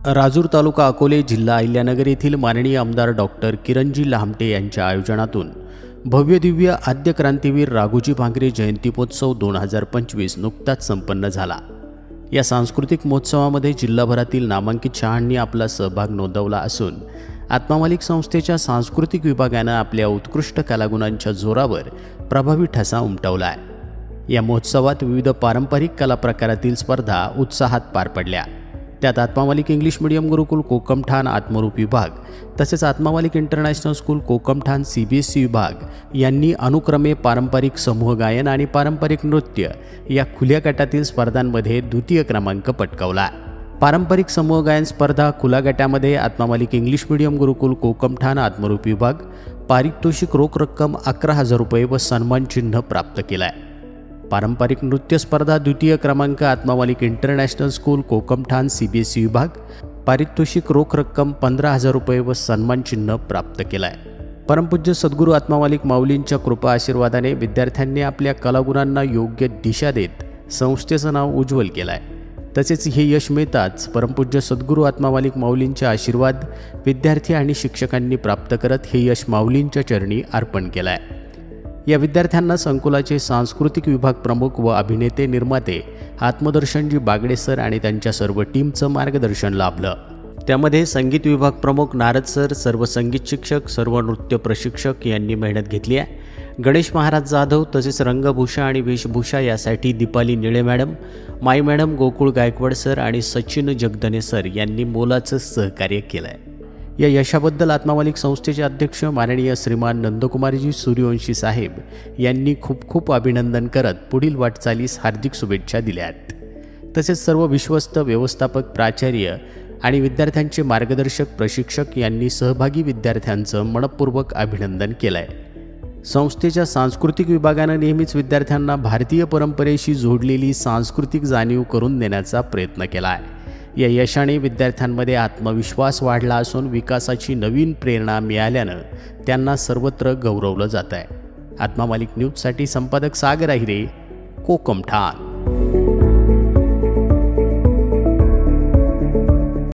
राजूर तालुका अकोले जिल्हा अहिल्यानगर येथील माननीय आमदार डॉक्टर किरणजी लामटे यांच्या आयोजनातून भव्यदिव्य आद्य क्रांतीवीर राघोजी भांगरे जयंतीपोत्सव 2025 नुकताच संपन्न झाला। या सांस्कृतिक महोत्सवामध्ये जिल्हाभरातील नामांकित शाळांनी आपला सहभाग नोंदवला असून आत्मामालिक संस्थेच्या सांस्कृतिक विभागाने आपल्या उत्कृष्ट कलागुणांच्या जोरावर प्रभावी ठसा उमटवला आहे। या महोत्सवात विविध पारंपरिक कला प्रकारातील स्पर्धा उत्साहात पार पडल्या। त्यात आत्मामालिक इंग्लिश मीडियम गुरुकुल कोकमठाण आत्मरूप विभाग तसेच Atmamalik international school Kokamthan CBSE विभाग यांनी अनुक्रमे पारंपरिक समूह गायन आणि पारंपरिक नृत्य या खुल्या गटातील स्पर्धांमध्ये द्वितीय क्रमांक पटकावला। पारंपरिक समूह गायन स्पर्धा खुल्या गटामध्ये आत्मामालिक इंग्लिश मीडियम गुरुकुल कोकमठाण आत्मरूप विभाग पारितोषिक रोख रक्कम 11,000 रुपये व सन्मान चिन्ह प्राप्त केला आहे। पारंपरिक नृत्य स्पर्धा द्वितीय क्रमांक Atmamalik international school Kokamthan CBSE विभाग पारितोषिक रोख रक्कम 15,000 रुपये व सन्मान चिन्ह प्राप्त केला आहे। परमपूज्य सद्गुरू आत्मामालिक माऊलींच्या कृपा आशीर्वादाने विद्यार्थ्यांनी आपल्या कलागुणांना योग्य दिशा देत संस्थेचं नाव उज्ज्वल केलं आहे। तसेच हे यश मिळताच परमपूज्य सद्गुरू आत्मामालिक माऊलींचे आशीर्वाद विद्यार्थी आणि शिक्षकांनी प्राप्त करत हे यश माऊलींच्या चरणी अर्पण केलं आहे। या विद्यार्थ्यांना संकुलाचे सांस्कृतिक विभाग प्रमुख व अभिनेते निर्माते आत्मदर्शनजी बागडे सर आणि त्यांच्या सर्व टीमचं मार्गदर्शन लाभलं। त्यामध्ये संगीत विभाग प्रमुख नारद सर, सर्व संगीत शिक्षक, सर्व नृत्य प्रशिक्षक यांनी मेहनत घेतली आहे। गणेश महाराज जाधव तसेच रंगभूषा आणि वेशभूषा यासाठी दीपाली निळे मॅडम, माई मॅडम, गोकुळ गायकवाड सर आणि सचिन जगदने सर यांनी मोलाचं सहकार्य केलं आहे। या यशाबद्दल आत्मामालिक संस्थेचे अध्यक्ष माननीय श्रीमान नंदकुमारजी सूर्यवंशी साहेब यांनी खूप खूप अभिनंदन करत पुढील वाटचालीस हार्दिक शुभेच्छा दिल्या आहेत। तसेच सर्व विश्वस्त व्यवस्थापक, प्राचार्य आणि विद्यार्थ्यांचे मार्गदर्शक, प्रशिक्षक यांनी सहभागी विद्यार्थ्यांचं मनपूर्वक अभिनंदन केलं आहे। संस्थेच्या सांस्कृतिक विभागानं नेहमीच विद्यार्थ्यांना भारतीय परंपरेशी जोडलेली सांस्कृतिक जाणीव करून देण्याचा प्रयत्न केला आहे। या यशाने विद्यार्थ्यांमध्ये आत्मविश्वास वाढला असून विकासाची नवीन प्रेरणा मिळाल्यानं त्यांना सर्वत्र गौरवलं जात आहे। आत्मामालिक न्यूजसाठी संपादक सागर आहिरे, कोकमठाण।